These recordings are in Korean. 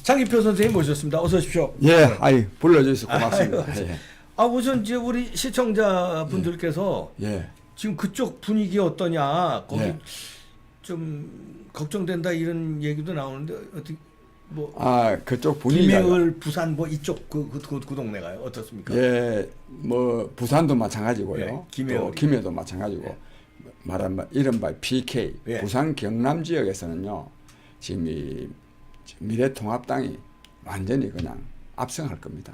장기표 선생님 모셨습니다. 어서 오십시오. 예, 아이 불러주셔서 고맙습니다. 예. 우선 이제 우리 시청자분들께서 지금 그쪽 분위기 어떠냐, 거기 좀 걱정된다 이런 얘기도 나오는데 어떻게 뭐 그쪽 분위기가 김해을 부산 뭐 이쪽 그 동네가요 어떻습니까? 예, 뭐 부산도 마찬가지고요. 또 김해도 마찬가지고 말하면 이른바 PK 부산 경남 지역에서는요 지금 이 미래통합당이 완전히 그냥 압승할 겁니다.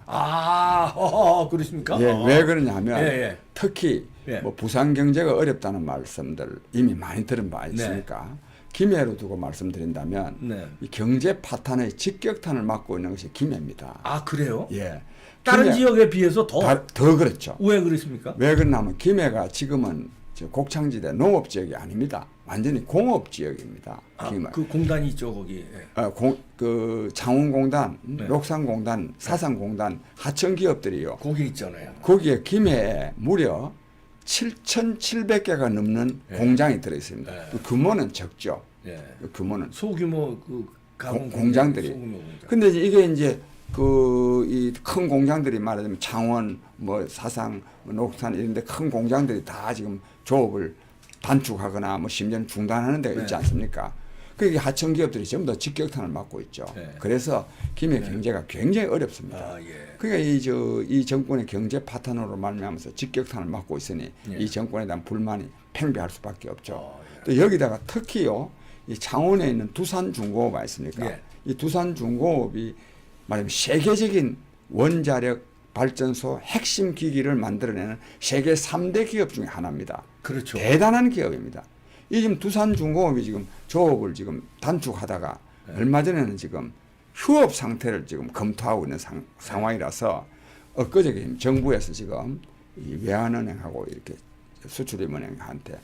그렇습니까? 왜 그러냐면 특히 뭐 부산 경제가 어렵다는 말씀들 이미 많이 들은 바 있으니까 김해로 두고 말씀드린다면 이 경제 파탄의 직격탄을 맞고 있는 것이 김해입니다. 그래요? 예. 다른 지역에 비해서 더 그렇죠. 왜 그렇습니까? 왜 그러냐면 김해가 지금은 곡창지대 농업 지역이 아닙니다. 완전히 공업 지역입니다. 그 공단이 있죠 거기. 그 장원공단, 록산공단, 사상공단 하청 기업들이요. 거기 있잖아요. 거기에 김해에 무려 7,700개가 넘는 공장이 들어 있습니다. 그 규모는 적죠. 그 규모는 소규모 그 가공 공장들이. 근데 이게 이제 이 큰 공장들이 말하자면 창원, 뭐 사상, 뭐 녹산 이런데 큰 공장들이 다 지금 조업을 단축하거나 뭐 심지어는 중단하는 데가 있지 않습니까? 그게 하청 기업들이 전부 다 직격탄을 맞고 있죠. 그래서 김해 경제가 굉장히 어렵습니다. 그러니까 이 정권의 경제 파탄으로 말미암아서 직격탄을 맞고 있으니 이 정권에 대한 불만이 팽배할 수밖에 없죠. 또 여기다가 특히요, 이 창원에 있는 두산중공업 아니습니까? 이 두산중공업이 말하자면 세계적인 원자력 발전소 핵심 기기를 만들어내는 세계 3대 기업 중에 하나입니다. 그렇죠. 대단한 기업입니다. 이 지금 두산중공업이 지금 조업을 지금 단축하다가 얼마 전에는 지금 휴업 상태를 지금 검토하고 있는 상황이라서 엊그저께 정부에서 지금 이 외환은행하고 이렇게 수출입은행한테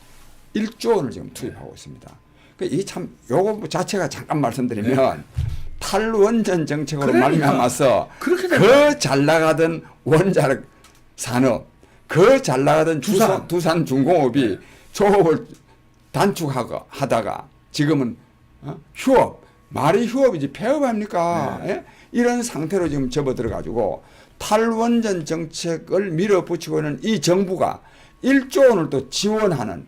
1조 원을 지금 투입하고 있습니다. 이 참 요거 자체가 잠깐 말씀드리면 탈원전 정책으로 말미암아서 그 잘 나가던 원자력 산업, 그 잘 나가던 두산중공업이 조업을 단축하다가 지금은 휴업, 말이 휴업이지 폐업합니까? 이런 상태로 지금 접어들어 가지고 탈원전 정책을 밀어붙이고 있는 이 정부가 1조 원을 또 지원하는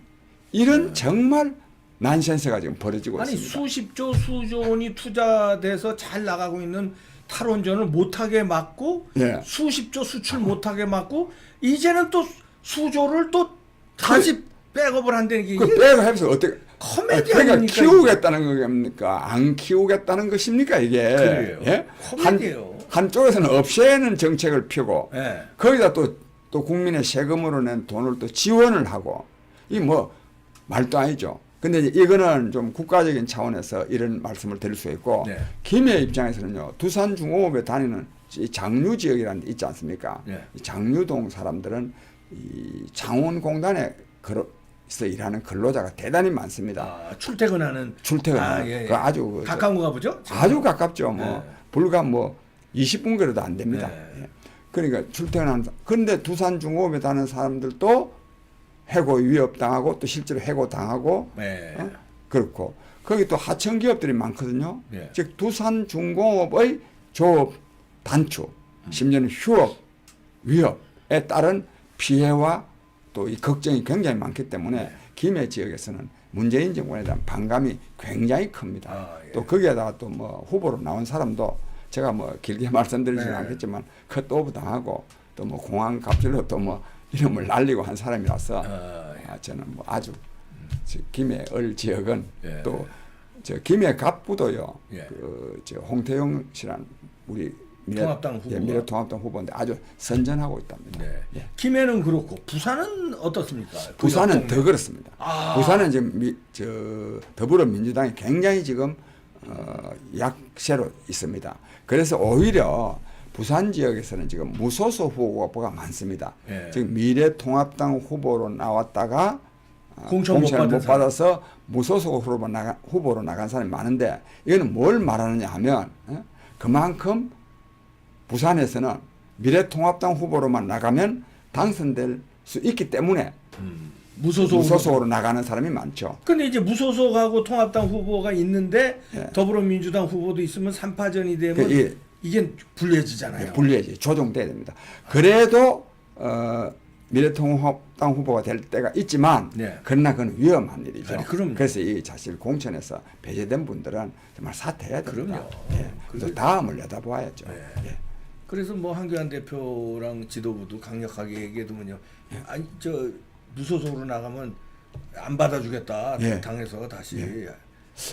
이런 정말 난센스가 지금 벌어지고 있습니다. 수십조, 수조 원이 투자돼서 잘 나가고 있는 탈원전을 못하게 막고 수십조 수출 못하게 막고 이제는 또 수조를 또 다시 백업을 한다는 게 백업해서 어떻게 코미디 그러니까 아닙니까? 키우겠다는 겁니까? 안 키우겠다는 것입니까 이게? 그래요. 코미디예요. 한쪽에서는 없애는 정책을 펴고 거기다 또 국민의 세금으로 낸 돈을 또 지원을 하고 이 뭐 말도 아니죠. 근데 이거는 좀 국가적인 차원에서 이런 말씀을 드릴 수 있고 김해 입장에서는요 두산중공업에 다니는 이 장류 지역이라는 데 있지 않습니까? 이 장류동 사람들은 이 창원공단에 서 일하는 근로자가 대단히 많습니다. 출퇴근하는 그 아주 가까운가 보죠? 아주 가깝죠. 뭐 불과 뭐 20분 거리도 안 됩니다. 그러니까 출퇴근하는 그런데 두산중공업에 다니는 사람들도 해고 위협당하고 또 실제로 해고 당하고 그렇고 거기 또 하청 기업들이 많거든요. 즉 두산중공업의 조업 단축, 심지어는 휴업, 위협에 따른 피해와 또 이 걱정이 굉장히 많기 때문에 김해 지역에서는 문재인 정권에 대한 반감이 굉장히 큽니다. 또 거기에다가 또 뭐 후보로 나온 사람도 제가 뭐 길게 말씀드리지는 않겠지만 컷오프 당하고 또 뭐 공항 갑질로 또 뭐 이름을 날리고 한 사람이라서 저는 뭐 아주 김해 을 지역은 또 저 김해 갑부도요. 저 홍태용 씨란 우리 미래통합당 후보인데 아주 선전하고 있답니다. 김해는 그렇고 부산은 어떻습니까? 부산은 더 그렇습니다. 부산은 지금 더불어민주당이 굉장히 지금 약세로 있습니다. 그래서 오히려 부산 지역에서는 지금 무소속 후보가 많습니다. 지금 미래통합당 후보로 나왔다가 공천을 못 받아서 무소속 후보로 나간 사람이 많은데 이거는 뭘 말하느냐 하면 그만큼 부산에서는 미래통합당 후보로만 나가면 당선될 수 있기 때문에 무소속으로 나가는 사람이 많죠. 근데 이제 무소속하고 통합당 후보가 있는데 예. 더불어민주당 후보도 있으면 3파전이 되면 이게 불리해지잖아요. 불리해지 조정돼야 됩니다. 그래도 미래통합당 후보가 될 때가 있지만 네. 그러나 그건 위험한 일이죠. 아니, 그럼요. 그래서 이 사실 공천에서 배제된 분들은 정말 사퇴해야 됩니다. 그럼요. 예. 그래서 다음을 내다봐야죠. 네. 예. 그래서 뭐 한교안 대표랑 지도부도 강력하게 얘기해두면요. 아니 저 무소속으로 나가면 안 받아주겠다. 예. 당에서 다시.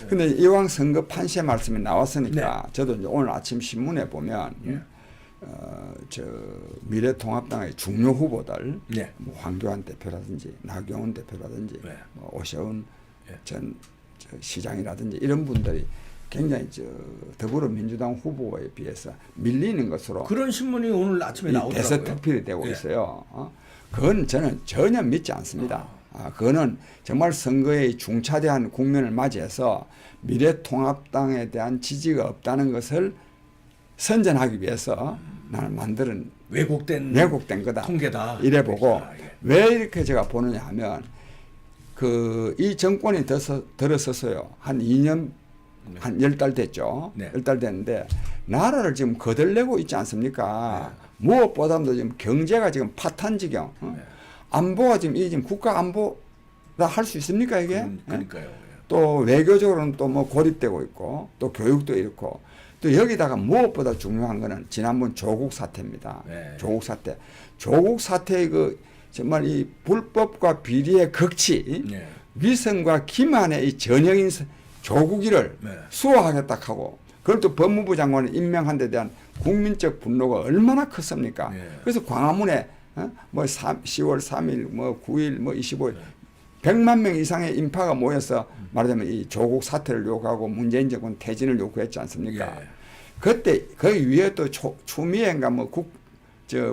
근데 이왕 선거 판시의 말씀이 나왔으니까 저도 이제 오늘 아침 신문에 보면 저 미래통합당의 중요 후보들 뭐 황교안 대표라든지 나경원 대표라든지 뭐 오세훈 전 시장이라든지 이런 분들이 굉장히 저 더불어민주당 후보에 비해서 밀리는 것으로 그런 신문이 오늘 아침에 나오더라고요. 대서특필이 되고 있어요. 그건 저는 전혀 믿지 않습니다. 그거는 정말 선거의 중차대한 국면을 맞이해서 미래통합당에 대한 지지가 없다는 것을 선전하기 위해서 나는 만드는 왜곡된 거다. 통계다. 이래 보고 왜 이렇게 제가 보느냐 하면 이 정권이 들어서서요. 한 2년 한 10달 됐죠. 10달 됐는데 나라를 지금 거들내고 있지 않습니까? 무엇보다도 지금 경제가 지금 파탄 지경. 안보가 지금 국가 안보라 할 수 있습니까 이게? 그러니까요. 또 외교적으로는 또 뭐 고립되고 있고 또 교육도 이렇고 또 여기다가 무엇보다 중요한 거는 지난번 조국 사태입니다. 조국 사태의 그 정말 이 불법과 비리의 극치, 위선과 기만의 이 전형인 조국이를 수호하겠다 하고 그걸 또 법무부 장관을 임명한 데 대한 국민적 분노가 얼마나 컸습니까? 그래서 광화문에 뭐 10월 3일, 뭐 9일, 뭐 25일 100만 명 이상의 인파가 모여서 말하자면 이 조국 사태를 요구하고 문재인 정권 퇴진을 요구했지 않습니까? 그때 그 위에 또 추미애인가 뭐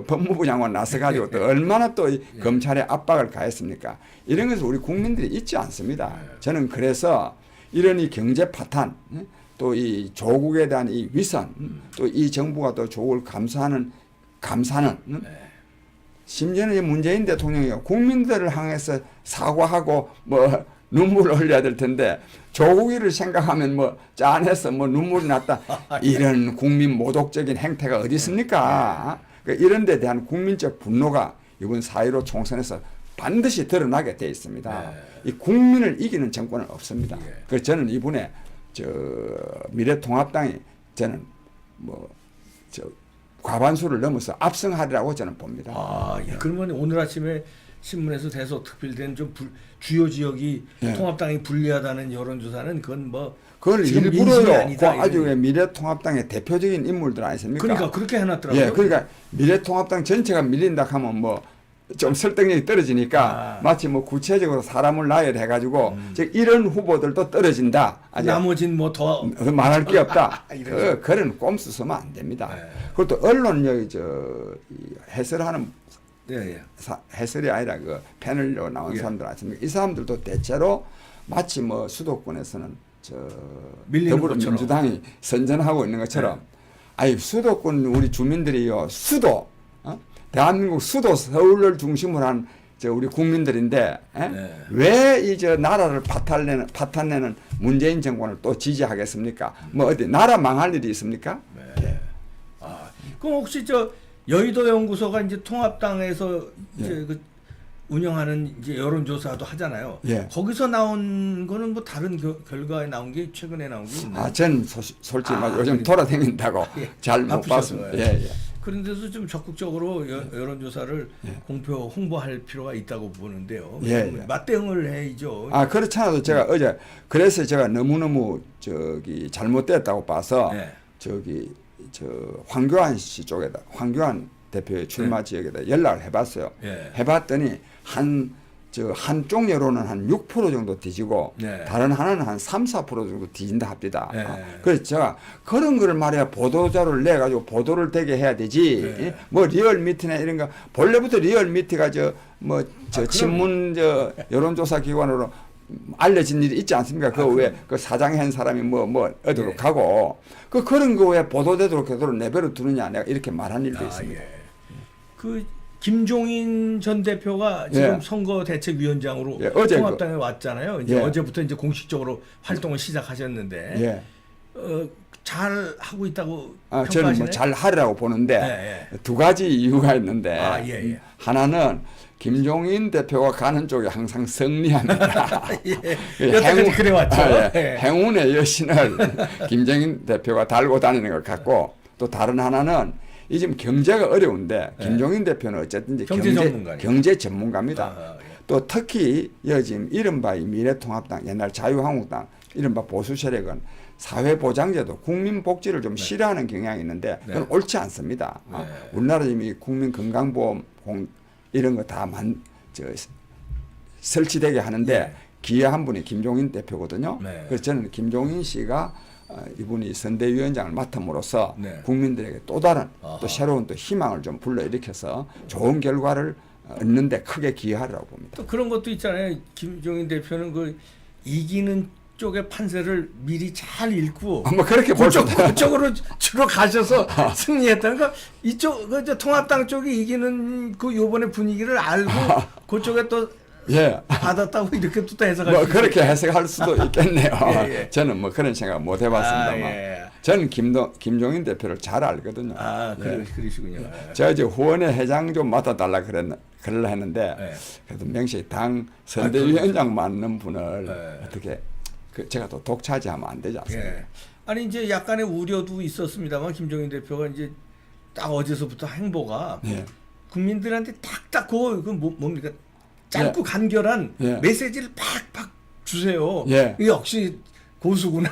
법무부 장관 나서가지고 또 얼마나 또 검찰에 압박을 가했습니까? 이런 것을 우리 국민들이 잊지 않습니다. 저는 그래서 이런 이 경제 파탄, 또 이 조국에 대한 이 위선, 또 이 정부가 또 조국을 감사는 심지어는 문재인 대통령이 국민들을 향해서 사과하고 뭐 눈물을 흘려야 될 텐데 조국이를 생각하면 뭐 짠해서 뭐 눈물이 났다. 이런 국민 모독적인 행태가 어디 있습니까? 그러니까 이런 데 대한 국민적 분노가 이번 4.15 총선에서 반드시 드러나게 돼 있습니다. 이 국민을 이기는 정권은 없습니다. 그래서 저는 이번에 미래통합당이 저는 과반수를 넘어서 압승하리라고 저는 봅니다. 그러면 오늘 아침에 신문에서 대서특필된 좀 주요 지역이 통합당이 불리하다는 여론조사는 그걸 일부러요. 아주 미래통합당의 대표적인 인물들 아니십니까? 그러니까 그렇게 해놨더라고요. 그러니까 미래통합당 전체가 밀린다 하면 좀 설득력이 떨어지니까 마치 구체적으로 사람을 나열해가지고 즉 이런 후보들도 떨어진다. 나머진 더 말할 게 없다. 그런 꼼수 쓰면 안 됩니다. 그리고 또 언론력이 해설하는 해설이 아니라 그 패널로 나온 사람들 아십니까? 이 사람들도 대체로 마치 수도권에서는 더불어민주당이 선전하고 있는 것처럼 수도권 우리 주민들이요 대한민국 수도 서울을 중심으로 한 우리 국민들인데 왜 이제 나라를 파탄내는 문재인 정권을 또 지지하겠습니까? 어디 나라 망할 일이 있습니까? 그럼 혹시 여의도 연구소가 이제 통합당에서 이제 운영하는 이제 여론조사도 하잖아요. 거기서 나온 거는 다른 결과에 나온 게 최근에 나온 게 있나요? 전 솔직히 요즘 돌아다닌다고 잘 못 봤습니다. 그런 데서 좀 적극적으로 여론조사를 홍보할 필요가 있다고 보는데요. 맞대응을 해야죠. 그렇잖아도 제가 어제 그래서 제가 너무너무 잘못됐다고 봐서 황교안 씨 쪽에다 황교안 대표의 출마 지역에다 연락을 해봤어요. 해봤더니 한쪽 여론은 한 6% 정도 뒤지고 다른 하나는 한 3-4% 정도 뒤진다 합니다. 그래서 제가 그런 거를 말이야 보도자료를 내가지고 보도를 되게 해야 되지. 리얼미터나 이런 거 본래부터 리얼미터가 친문 여론조사 기관으로 알려진 일이 있지 않습니까? 그 외에 그 사장한 사람이 어디로 가고 그런 거 왜 보도되도록 내버려 두느냐 내가 이렇게 말한 일도 있습니다. 김종인 전 대표가 지금 예. 선거대책위원장으로 예, 어제 통합당에 왔잖아요. 이제 예. 어제부터 이제 공식적으로 활동을 시작하셨는데 예. 잘 하고 있다고 저는 평가하시나요? 뭐 잘 하리라고 보는데 예, 두 가지 이유가 있는데 아, 예, 예. 하나는 김종인 대표가 가는 쪽이 항상 승리합니다. 예. 여태까지 그래왔죠. 예. 행운의 여신을 김종인 대표가 달고 다니는 것 같고 또 다른 하나는 이 지금 경제가 어려운데 김종인 대표는 어쨌든 이제 경제 전문가입니다. 예. 또 특히 여기 지금 이른바 이 미래통합당 옛날 자유한국당 이른바 보수 세력은 사회보장제도 국민복지를 좀 싫어하는 경향이 있는데 그건 옳지 않습니다. 우리나라 지금 이 국민건강보험 이런 거 다 설치되게 하는데 기여한 분이 김종인 대표거든요. 그래서 저는 김종인 씨가 이분이 선대위원장을 맡음으로써 국민들에게 또 다른 또 새로운 또 희망을 좀 불러일으켜서 좋은 결과를 얻는데 크게 기여하리라고 봅니다. 또 그런 것도 있잖아요. 김종인 대표는 그 이기는 쪽의 판세를 미리 잘 읽고 뭐 그렇게 그쪽으로 주로 가셔서 승리했다는 거. 이쪽 그 통합당 쪽이 이기는 그 요번에 분위기를 알고 그쪽에 또 예. 받았다고 이렇게 또 해석할 뭐 수 그렇게 해석할 수도 있겠네요. 예. 저는 뭐 그런 생각 못 해봤습니다만 저는 김종인 대표를 잘 알거든요. 그러시군요. 제가 이제 후원회 회장 좀 맡아달라 그러려 했는데 그래도 명식이 당 선대위원장 맡는 분을 어떻게 제가 또 독차지하면 안 되지 않습니까? 아니 이제 약간의 우려도 있었습니다만 김종인 대표가 이제 딱 어제서부터 행보가 국민들한테 탁탁 그 뭡니까? 짧고 간결한 메시지를 팍팍 주세요. 역시 고수구나.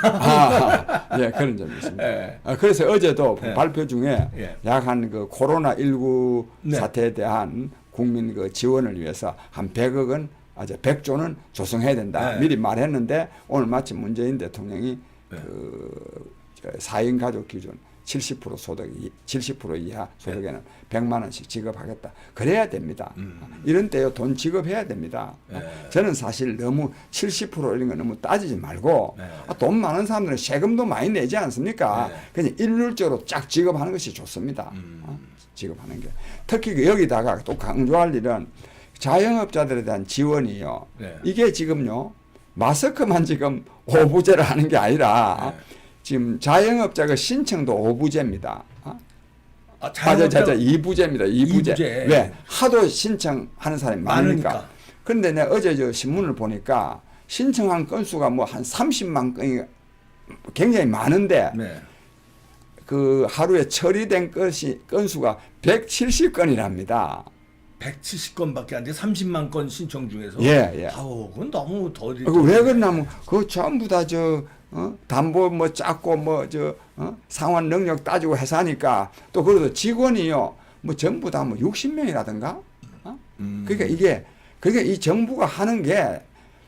그런 점이 있습니다. 그래서 어제도 발표 중에 약한 그 코로나19 사태에 대한 국민 그 지원을 위해서 한 100억 원, 100조는 조성해야 된다. 미리 말했는데 오늘 마침 문재인 대통령이 그 4인 가족 기준 70% 소득, 70% 이하 소득에는 100만 원씩 지급하겠다. 그래야 됩니다. 이런 때요 돈 지급해야 됩니다. 저는 사실 너무 70% 이런 거 너무 따지지 말고 돈 많은 사람들은 세금도 많이 내지 않습니까? 그냥 일률적으로 쫙 지급하는 것이 좋습니다. 지급하는 게. 특히 여기다가 또 강조할 일은 자영업자들에 대한 지원이요. 이게 지금요 마스크만 지금 오부제를 하는 게 아니라 지금 자영업자가 신청도 오부제입니다. 맞아, 2부제입니다. 2부제. 왜? 하도 신청하는 사람이 많으니까. 그런데 내가 어제 저 신문을 보니까 신청한 건수가 뭐 한 30만 건이 굉장히 많은데 그 하루에 처리된 건수가 170건이랍니다. 170건밖에 안 돼. 30만 건 신청 중에서. 아우, 그건 너무 더. 왜 그러냐면 그 전부 다 담보 뭐 짰고 상환 능력 따지고 해서 하니까 또 그래도 직원이요 뭐 전부 다 뭐 60명이라든가. 그러니까 이 정부가 하는 게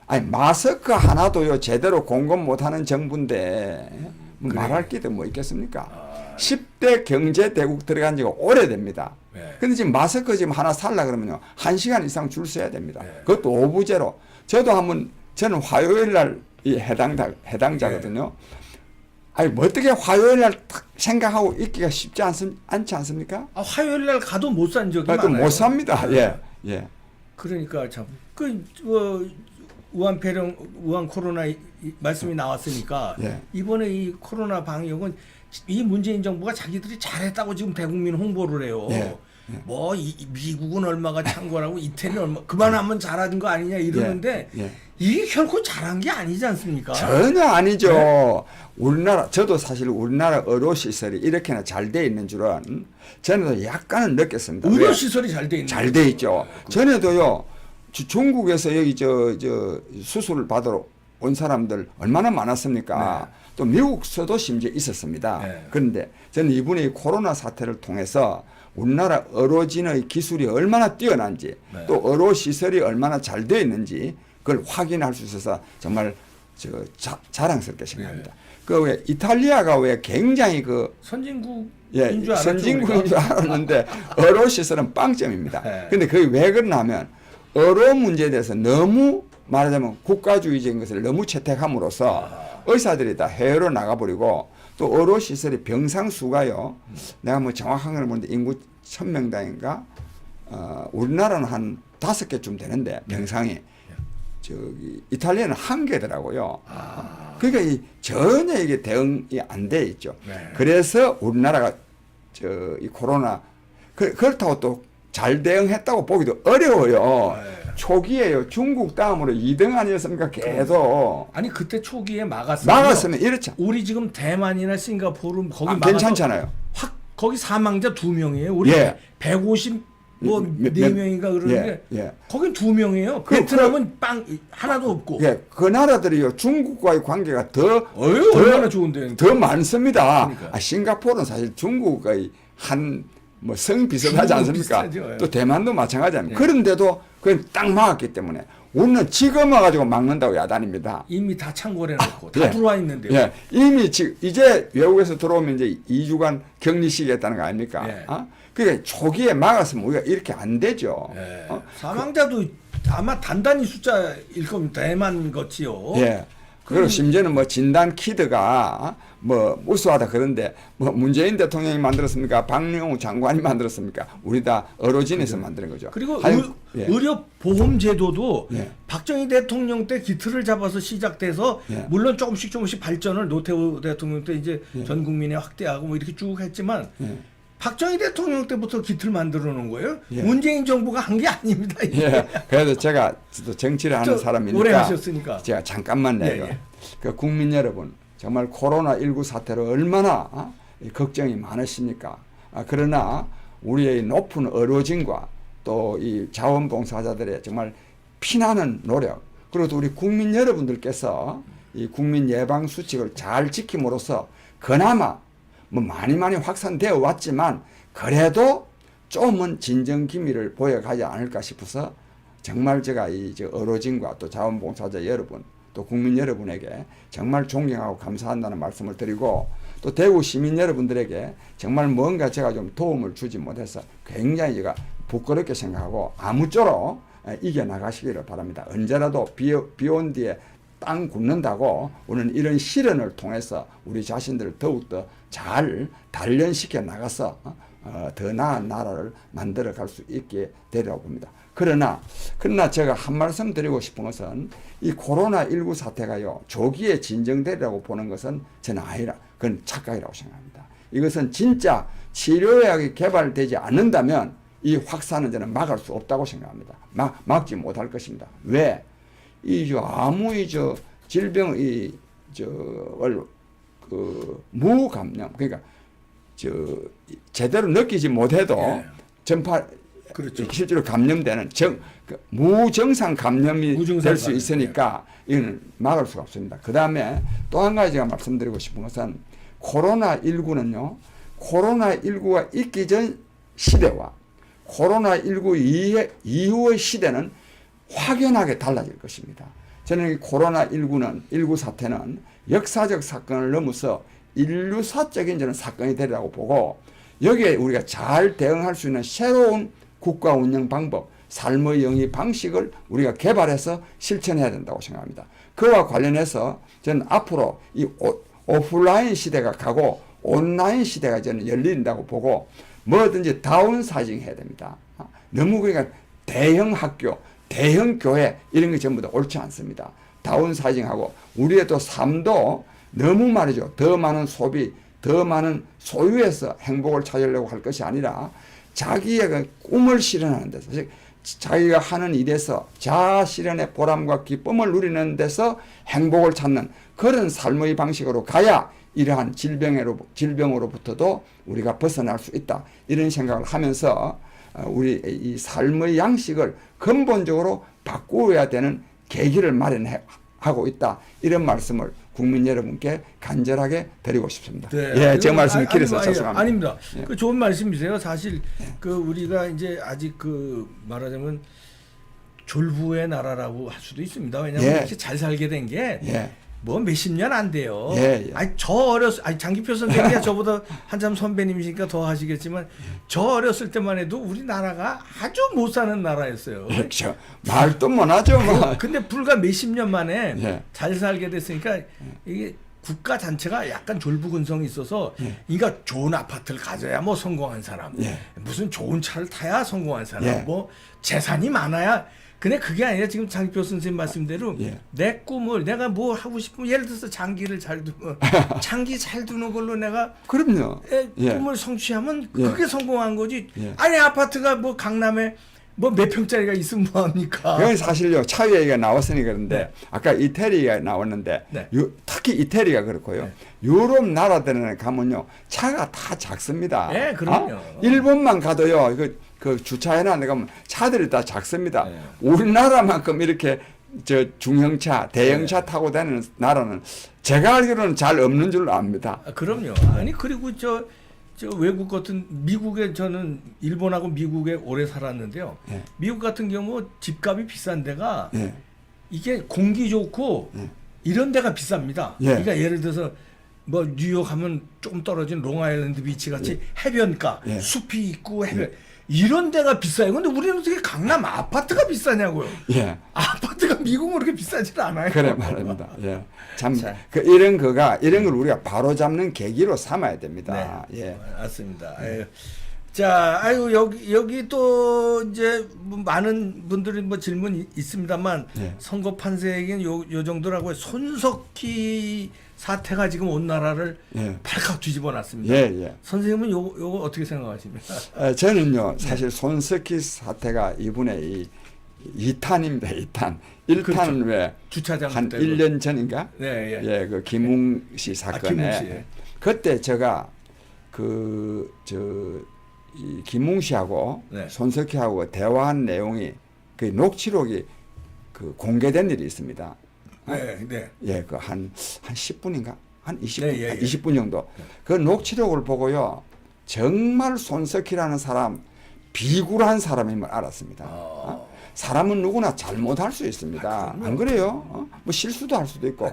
아니 마스크 하나도요 제대로 공급 못하는 정부인데 말할 게도 뭐 있겠습니까? 10대 경제 대국 들어간 지가 오래됩니다. 근데 지금 마스크 지금 하나 살라 그러면요 1시간 이상 줄 서야 됩니다. 그것도 오부제로. 저는 화요일 날 이 해당자거든요. 아니 뭐 어떻게 화요일 날 생각하고 있기가 쉽지 않지 않습니까? 화요일 날 가도 못 산 적이 많아요. 못 삽니다. 그러니까 참 우한 코로나 말씀이 나왔으니까 이번에 이 코로나 방역은 이 문재인 정부가 자기들이 잘했다고 지금 대국민 홍보를 해요. 뭐 미국은 얼마가 창궐하고 이태리는 얼마 그만하면 잘하는 거 아니냐 이러는데 이게 결코 잘한 게 아니지 않습니까? 전혀 아니죠. 저도 사실 우리나라 의료시설이 이렇게나 잘 돼 있는 줄은 전에도 약간은 느꼈습니다. 의료시설이 잘 돼 있는 잘 돼 있죠. 전에도요 중국에서 여기 수술을 받으러 온 사람들 얼마나 많았습니까? 또 미국서도 심지어 있었습니다. 그런데 저는 이분이 코로나 사태를 통해서 우리나라 의료진의 기술이 얼마나 뛰어난지 또 의료시설이 얼마나 잘 되어 있는지 그걸 확인할 수 있어서 정말 자랑스럽게 생각합니다. 그 왜 이탈리아가 왜 굉장히 선진국인 줄 선진국인 줄 알았는데 의료시설은 빵점입니다. 근데 그게 왜 그러냐면 의료 문제에 대해서 너무 말하자면 국가주의적인 것을 너무 채택함으로써 의사들이 다 해외로 나가버리고 또 의료시설의 병상 수가요. 내가 뭐 정확한 걸 모르는데 인구 1000명당인가 우리나라는 한 5개쯤 되는데 병상이 저기 이탈리아는 1개더라고요. 그러니까 전혀 이게 대응이 안 돼 있죠. 네. 그래서 우리나라가 이 코로나 그렇다고 또 잘 대응했다고 보기도 어려워요. 네. 초기에요. 중국 다음으로 2등 아니었습니까? 계속. 아니 그때 초기에 막았으면 막았으면 이렇죠. 우리 지금 대만이나 싱가포르 거기 막아서 괜찮잖아요. 확 거기 사망자 2명이에요. 우리 예. 150 뭐 몇- 4명인가 그러는데 거긴 2명이에요. 베트남은 빵 하나도 없고. 예, 그 나라들이요. 중국과의 관계가 어휴, 얼마나 좋은데. 더 많습니다. 그러니까. 싱가포르는 사실 중국의 뭐 성 비슷하지 않습니까? 비슷하죠. 예. 또 대만도 마찬가지 아닙니까? 예. 그런데도 그냥 딱 막았기 때문에 우리는 지금 와가지고 막는다고 야단입니다. 이미 다 창궐해 놓고 다 예. 들어와 있는데요. 예, 이미 지금 이제 외국에서 들어오면 이제 2주간 격리시키겠다는 거 아닙니까? 예. 그러니까 초기에 막았으면 우리가 이렇게 안 되죠. 예. 사망자도 아마 단단히 숫자일 겁니다. 대만 것이요. 예. 그리고 심지어는 뭐 진단 키트가 뭐 우수하다 그런데 뭐 문재인 대통령이 만들었습니까? 박영우 장관이 만들었습니까? 우리 다 어로진에서 만드는 거죠. 그리고 예. 의료 보험 제도도 예. 박정희 대통령 때 기틀을 잡아서 시작돼서 예. 물론 조금씩 발전을 노태우 대통령 때 이제 전 국민에 확대하고 뭐 이렇게 쭉 했지만 예. 박정희 대통령 때부터 기틀 만들어 놓은 거예요. 예. 문재인 정부가 한 게 아닙니다. 이게. 예. 그래서 제가 또 정치를 하는 저 사람이니까 오래 하셨으니까. 제가 잠깐만 내요. 예, 예. 그 국민 여러분 정말 코로나19 사태로 얼마나 이 걱정이 많으십니까? 그러나 우리의 높은 의료진과 또 이 자원봉사자들의 정말 피나는 노력 그리고 또 우리 국민 여러분들께서 이 국민 예방 수칙을 잘 지킴으로써 그나마 뭐 많이 확산되어 왔지만 그래도 좀은 진정 기미를 보여가지 않을까 싶어서 정말 제가 이 의료진과 또 자원봉사자 여러분 또 국민 여러분에게 정말 존경하고 감사한다는 말씀을 드리고 또 대구 시민 여러분들에게 정말 뭔가 제가 좀 도움을 주지 못해서 굉장히 제가 부끄럽게 생각하고 아무쪼록 이겨나가시기를 바랍니다. 언제라도 비온 뒤에 땅 굳는다고 우리는 이런 실현을 통해서 우리 자신들을 더욱더 잘 단련시켜 나가서 더 나은 나라를 만들어 갈 수 있게 되리라고 봅니다. 그러나 제가 한 말씀 드리고 싶은 것은 이 코로나19 사태가요 조기에 진정되리라고 보는 것은 저는 아니라 그건 착각이라고 생각합니다. 이것은 진짜 치료약이 개발되지 않는다면 이 확산은 저는 막을 수 없다고 생각합니다. 막지 못할 것입니다. 왜? 아무 질병 무감염 그러니까 제대로 느끼지 못해도 예. 전파 그렇죠. 실제로 감염되는 무증상 감염이 될 수 감염. 있으니까 이거는 막을 수가 없습니다. 그 다음에 또 한 가지 제가 말씀드리고 싶은 것은 코로나19는요 코로나19가 있기 전 시대와 코로나19 이후의 시대는 확연하게 달라질 것입니다. 저는 이 코로나19 사태는 역사적 사건을 넘어서 인류사적인 저는 사건이 되리라고 보고 여기에 우리가 잘 대응할 수 있는 새로운 국가 운영 방법, 삶의 영위 방식을 우리가 개발해서 실천해야 된다고 생각합니다. 그와 관련해서 저는 앞으로 이 오프라인 시대가 가고 온라인 시대가 저는 열린다고 보고 뭐든지 다운사이징 해야 됩니다. 너무 그러니까 대형 학교, 대형 교회 이런 게 전부 다 옳지 않습니다. 다운사이징하고 우리의 또 삶도 너무 말이죠. 더 많은 소비, 더 많은 소유에서 행복을 찾으려고 할 것이 아니라 자기의 그 꿈을 실현하는 데서 자기가 하는 일에서 자아 실현의 보람과 기쁨을 누리는 데서 행복을 찾는 그런 삶의 방식으로 가야 이러한 질병으로부터도 우리가 벗어날 수 있다. 이런 생각을 하면서 우리 이 삶의 양식을 근본적으로 바꾸어야 되는 계기를 마련하고 있다. 이런 말씀을 국민 여러분께 간절하게 드리고 싶습니다. 네. 예, 제 말씀이 길어서 죄송합니다. 아닙니다. 예. 그 좋은 말씀이세요. 사실 그 우리가 이제 아직 말하자면 졸부의 나라라고 할 수도 있습니다. 왜냐하면 예. 이렇게 잘 살게 된 게 예. 뭐 몇십 년 안 돼요. 예. 장기표 선생님이 저보다 한참 선배님이시니까 더 하시겠지만 저 어렸을 때만 해도 우리나라가 아주 못 사는 나라였어요. 그렇죠. 말도 못하죠. 뭐. 근데 불과 몇십 년 만에 예. 잘 살게 됐으니까 이게 국가 자체가 약간 졸부근성이 있어서 그러니까 좋은 아파트를 가져야 뭐 성공한 사람, 무슨 좋은 차를 타야 성공한 사람, 뭐 재산이 많아야. 근데 그게 아니라 지금 장기표 선생님 말씀대로 내 꿈을 내가 뭐 하고 싶으면 예를 들어서 장기를 잘 두면 장기 잘 두는 걸로 내가 그럼요. 꿈을 성취하면 그게 성공한 거지. 아니 아파트가 뭐 강남에 뭐 몇 평짜리가 있으면 뭐합니까? 그건 사실요. 차 얘기가 나왔으니 그런데 아까 이태리가 나왔는데 특히 이태리가 그렇고요. 유럽 나라들은 가면요 차가 다 작습니다. 네, 그럼요. 일본만 가도요. 그 주차해놨는데 가면 차들이 다 작습니다. 우리나라만큼 이렇게 저 중형차, 대형차 타고 다니는 나라는 제가 알기로는 잘 없는 줄로 압니다. 그럼요. 아니 그리고 저 외국 같은 미국에 저는 일본하고 미국에 오래 살았는데요. 미국 같은 경우 집값이 비싼 데가 이게 공기 좋고 이런 데가 비쌉니다. 그러니까 예를 들어서 뭐 뉴욕 하면 조금 떨어진 롱아일랜드 비치 같이 해변가, 숲이 있고 해변 이런 데가 비싸요. 근데 우리는 어떻게 강남 아파트가 비싸냐고요. 아파트가 미국은 그렇게 비싸질 않아요. 그래 말입니다. 참 이런 걸 우리가 바로 잡는 계기로 삼아야 됩니다. 맞습니다. 자, 아유 여기 또 이제 뭐 많은 분들이 뭐 질문 있습니다만 선거 판세에겐 요 정도라고요. 손석희 사태가 지금 온 나라를 발칵 뒤집어놨습니다. 선생님은 요거 어떻게 생각하십니까? 저는요 사실 손석희 사태가 이분의 2탄입니다. 2탄. 1탄은 그렇죠. 왜 주차장 한 1년 전인가? 그 김웅 씨 사건에 그때 제가 이 김웅 씨하고 손석희하고 대화한 내용이 그 녹취록이 그 공개된 일이 있습니다. 그 한 10분인가? 한 20분, 20분 정도. 그 녹취록을 보고요. 정말 손석희라는 사람, 비굴한 사람임을 알았습니다. 사람은 누구나 잘못할 수 있습니다. 안 그래요? 뭐 실수도 할 수도 있고.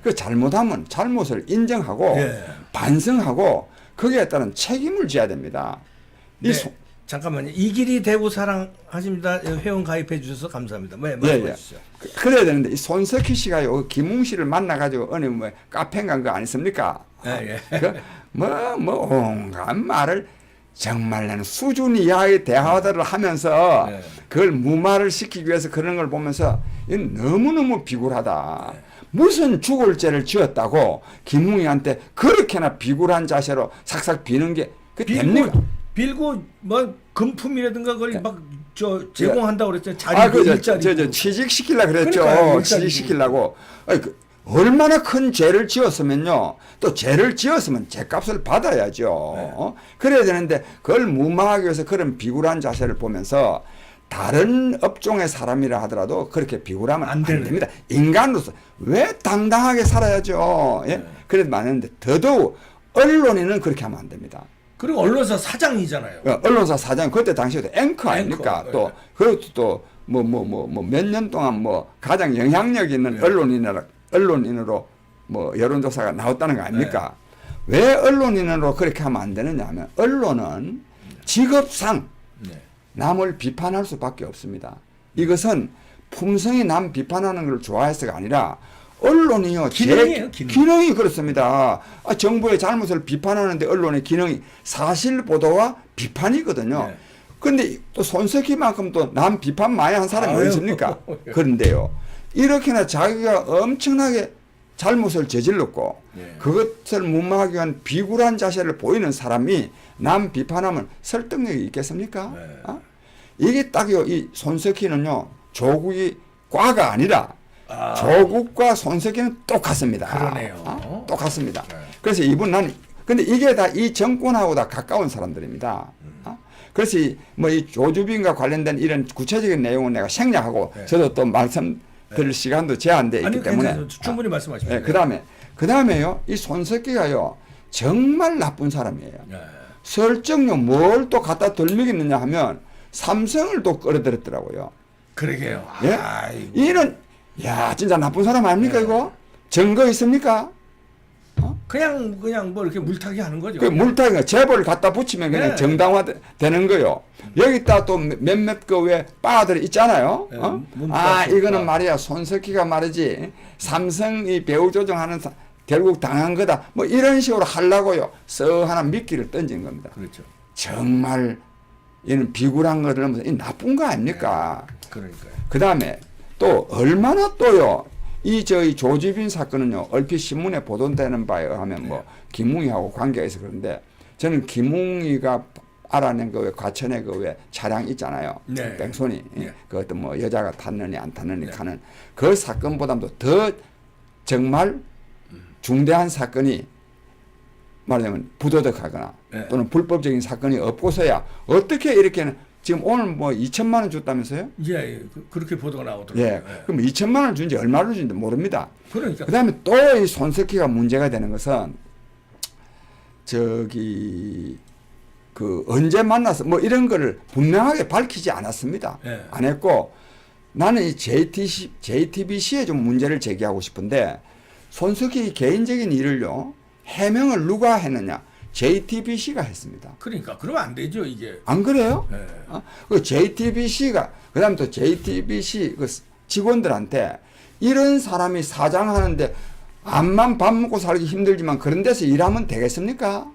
그 잘못하면 잘못을 인정하고 반성하고 거기에 따른 책임을 져야 됩니다. 잠깐만요. 이 길이 대구 사랑하십니다. 회원 가입해 주셔서 감사합니다. 말씀해 주시죠. 그래야 되는데 이 손석희 씨가요 김웅 씨를 만나가지고 어느 뭐 카페 간 거 아니습니까? 온갖 말을 정말 나는 수준 이하의 대화들을 하면서 그걸 무마를 시키기 위해서 그런 걸 보면서 너무너무 비굴하다. 무슨 죽을 죄를 지었다고 김웅이한테 그렇게나 비굴한 자세로 삭삭 비는 게 됩니까? 빌고 뭐 금품이라든가 그걸 막 제공한다고 그랬죠. 자리 일자리. 취직시키려고 그랬죠. 취직시키려고. 얼마나 큰 죄를 지었으면요. 또 죄를 지었으면 죄값을 받아야죠. 그래야 되는데 그걸 무마하기 위해서 그런 비굴한 자세를 보면서 다른 업종의 사람이라 하더라도 그렇게 비굴하면 안 됩니다. 인간으로서 왜 당당하게 살아야죠. 그래도 많은데 더더욱 언론인은 그렇게 하면 안 됩니다. 그리고 언론사 사장이잖아요. 언론사 사장 그때 당시에도 앵커 아닙니까? 또 그것도 또 몇 년 동안 뭐 가장 영향력 있는 언론인으로 뭐 여론조사가 나왔다는 거 아닙니까? 왜 언론인으로 그렇게 하면 안 되느냐 하면 언론은 직업상 남을 비판할 수밖에 없습니다. 이것은 품성이 남 비판하는 걸 좋아해서가 아니라 언론이요. 기능이 그렇습니다. 정부의 잘못을 비판하는데 언론의 기능이 사실 보도와 비판이거든요. 그런데 또 손석희만큼 또 남 비판 많이 한 사람이 어디 있습니까? 그런데요. 이렇게나 자기가 엄청나게 잘못을 저질렀고 그것을 무마하기 위한 비굴한 자세를 보이는 사람이 남 비판하면 설득력이 있겠습니까? 이게 딱요. 이 손석희는요. 조국이 과가 아니라 조국과 손석희는 똑같습니다. 그러네요. 똑같습니다. 그래서 근데 이게 다 이 정권하고 다 가까운 사람들입니다. 그래서 이 조주빈과 관련된 이런 구체적인 내용은 내가 생략하고 저도 또 말씀드릴 시간도 제한되어 있기 때문에 충분히 말씀하십시오. 그다음에요. 이 손석희가요. 정말 나쁜 사람이에요. 설정요 뭘 또 갖다 덜먹이느냐 하면 삼성을 또 끌어들였더라고요. 그러게요. 이는 진짜 나쁜 사람 아닙니까 이거? 증거 있습니까? 그냥 뭐 이렇게 물타기 하는 거죠. 그 물타기가 제보를 갖다 붙이면 그냥 정당화 되는 거요. 여기다 또 몇몇 그 왜 빠들이 있잖아요. 이거는 말이야 손석희가 말이지 삼성이 배후 조정하는 결국 당한 거다. 뭐 이런 식으로 하려고요. 써 하나 미끼를 던진 겁니다. 그렇죠. 정말 이는 비굴한 거를 넘어서 이 나쁜 거 아닙니까? 그러니까요. 그 다음에 또 얼마나 또요. 저희 조지빈 사건은요. 얼핏 신문에 보도되는 바에 의하면 뭐 김웅이하고 관계가 있어 그런데 저는 김웅이가 알아낸 그 왜 과천에 그 왜 차량 있잖아요. 네. 뺑소니. 네. 그 어떤 뭐 여자가 탔느니 안 탔느니 네. 가는 그 사건보다도 더 정말 중대한 사건이 말하자면 부도덕하거나 네. 또는 불법적인 사건이 없고서야 어떻게 이렇게는 지금 오늘 뭐 2천만 원 줬다면서요? 예, 그렇게 보도가 나오더라고요. 예. 그럼 2천만 원 준지 얼마를 준지 모릅니다. 그러니까. 그다음에 또 이 손석희가 문제가 되는 것은 저기 그 언제 만나서 뭐 이런 거를 분명하게 밝히지 않았습니다. 예. 안 했고 나는 이 JTBC에 좀 문제를 제기하고 싶은데 손석희 개인적인 일을요 해명을 누가 했느냐? JTBC가 했습니다. 그러니까 그러면 안 되죠 이게. 안 그래요? 예. 그 JTBC가 그다음 또 JTBC 그 직원들한테 이런 사람이 사장하는데 암만 밥 먹고 살기 힘들지만 그런 데서 일하면 되겠습니까?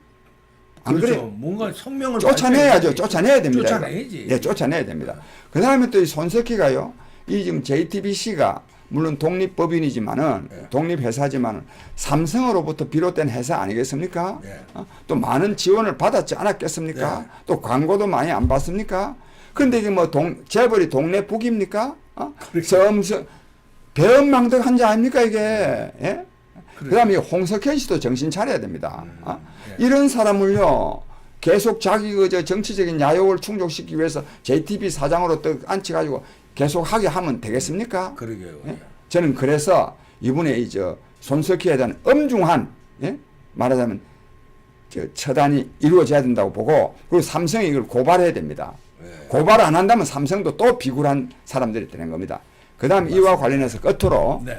안 그렇죠. 그래요? 뭔가 성명을 쫓아내야죠. 발표해야지. 쫓아내야 됩니다. 쫓아내야지. 예, 쫓아내야 됩니다. 그 다음에 또 이 손석희가요, 이 지금 JTBC가 물론 독립법인이지만은, 예. 독립회사지만은, 삼성으로부터 비롯된 회사 아니겠습니까? 예. 또 많은 지원을 받았지 않았겠습니까? 예. 또 광고도 많이 안 받습니까? 근데 이게 뭐 재벌이 동네 북입니까? 섬 배은망덕 한자 아닙니까, 이게? 예? 그 다음에 홍석현 씨도 정신 차려야 됩니다. 예. 이런 사람을요, 계속 자기 그 정치적인 야욕을 충족시키기 위해서 JTB 사장으로 또 앉혀가지고 계속 하게 하면 되겠습니까? 그러게요. 예? 저는 그래서 이번에 이 손석희에 대한 엄중한, 예? 말하자면 처단이 이루어져야 된다고 보고, 그리고 삼성이 이걸 고발해야 됩니다. 예. 고발 안 한다면 삼성도 또 비굴한 사람들이 되는 겁니다. 그 다음 이와 관련해서 끝으로 네.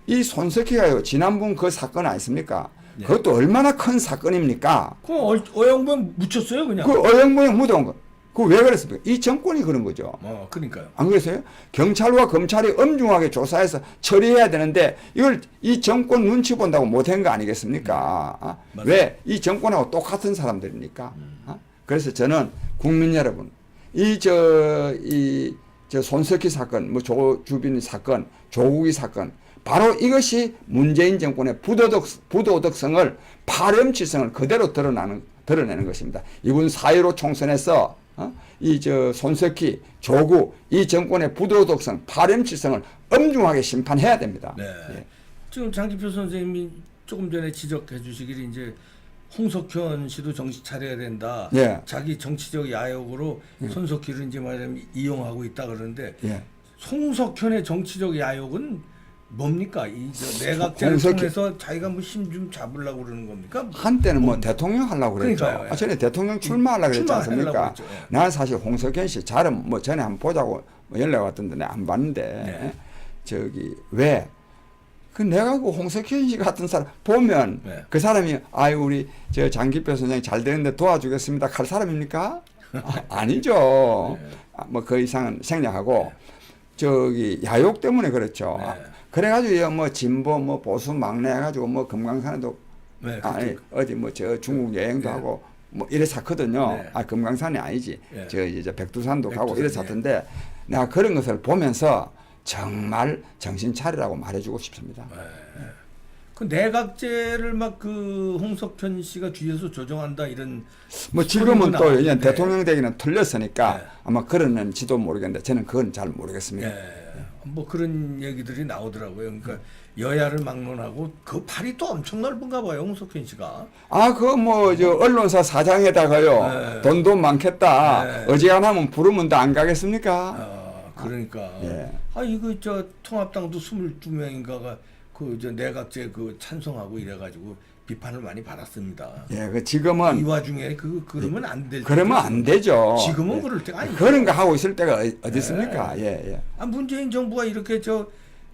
이 손석희가요 지난번 그 사건 아니습니까? 네. 그것도 얼마나 큰 사건입니까? 그 어영부영 묻혔어요 그냥. 그 어영부영 묻어온 거. 그 왜 그랬습니까? 이 정권이 그런 거죠. 그러니까요. 안 그랬어요? 경찰과 검찰이 엄중하게 조사해서 처리해야 되는데 이걸 이 정권 눈치 본다고 못한 거 아니겠습니까? 왜? 이 정권하고 똑같은 사람들이니까. 그래서 저는 국민 여러분, 손석희 사건, 뭐 조주빈 사건, 조국이 사건, 바로 이것이 문재인 정권의 부도덕성을 파렴치성을 그대로 드러내는 것입니다. 이번 4.15 총선에서 손석희, 조국, 이 정권의 부도덕성, 파렴치성을 엄중하게 심판해야 됩니다. 네. 예. 지금 장기표 선생님이 조금 전에 지적해 주시길 이제 홍석현 씨도 정신 차려야 된다. 예. 자기 정치적 야욕으로 손석희를 이제 말하자면 이용하고 있다 그러는데 예. 홍석현의 정치적 야욕은 뭡니까? 내각제를 통해서 자기가 뭐 힘 좀 잡으려고 그러는 겁니까? 한때는 뭐 대통령 하려고 그랬죠. 그러니까요, 예. 전에 대통령 출마하려고 그랬지 않습니까? 출마하려고 그랬죠, 예. 나는 사실 홍석현 씨 잘은 뭐 전에 한번 보자고 연락 왔던데 내가 안 봤는데 네. 왜? 내가 그 홍석현 씨 같은 사람 보면 그 사람이 우리 장기표 선생님 잘 되는데 도와주겠습니다 할 사람입니까? 아니죠. 뭐 그 이상은 생략하고 야욕 때문에 그렇죠. 그래가지고 뭐 진보 뭐 보수 막내 해가지고 뭐 금강산에도 어디 뭐 중국 여행도 하고 뭐 이래 샀거든요. 금강산이 아니지. 이제 백두산도 가고 이래 샀던데 내가 그런 것을 보면서 정말 정신 차리라고 말해주고 싶습니다. 그 내각제를 막 그 홍석현 씨가 뒤에서 조정한다 이런 뭐 지금은 또 나왔는데. 대통령 되기는 틀렸으니까 아마 그러는지도 모르겠는데 저는 그건 잘 모르겠습니다. 뭐 그런 얘기들이 나오더라고요. 그러니까 여야를 막론하고 그 팔이 또 엄청 넓은가 봐요, 홍석현 씨가. 언론사 사장에다가요 돈도 많겠다. 어지간하면 부르면 또 안 가겠습니까? 그러니까. 이거 통합당도 22명인가가 내각제 찬성하고 이래가지고 비판을 많이 받았습니다. 지금은 이 와중에 그러면 안 될. 그러면 안 되죠. 지금은 그럴 때가 아니죠. 그런 거 하고 있을 때가 어디 있습니까? 문재인 정부가 이렇게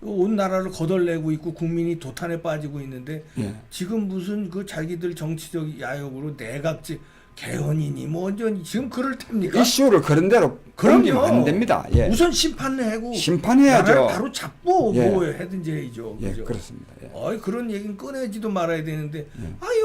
온 나라를 거덜내고 있고 국민이 도탄에 빠지고 있는데 지금 무슨 자기들 정치적 야욕으로 내각제 개헌이니 뭐 완전 지금 그럴 테입니까? 이슈를 그런 대로 옮기면 안 됩니다. 예. 우선 심판하고 심판해야죠. 나라를 바로 잡고 예. 뭐 해든지 해야죠. 예, 그죠? 그렇습니다. 예. 그런 얘기는 꺼내지도 말아야 되는데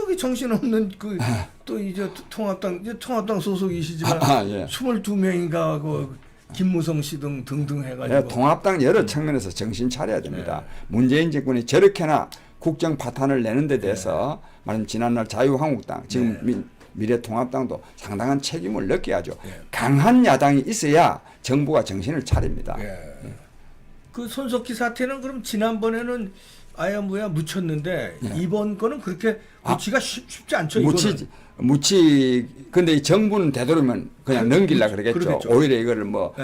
여기 정신없는 그 또 이제 통합당 소속이시지만 예. 22명인가 그 김무성 씨 등등 해가지고 예, 통합당 여러 측면에서 정신 차려야 됩니다. 문재인 정권이 저렇게나 국정 파탄을 내는 데 대해서 말하면 지난날 자유한국당 지금 미래통합당도 상당한 책임을 느껴야죠. 강한 야당이 있어야 정부가 정신을 차립니다. 그 손석희 사태는 그럼 지난번에는 아야 뭐야 묻혔는데 이번 거는 그렇게 묻히기가 쉽지 않죠. 근데 이 정부는 되도록이면 그냥 넘기려 그러겠죠. 그러겠죠. 오히려 이거를 뭐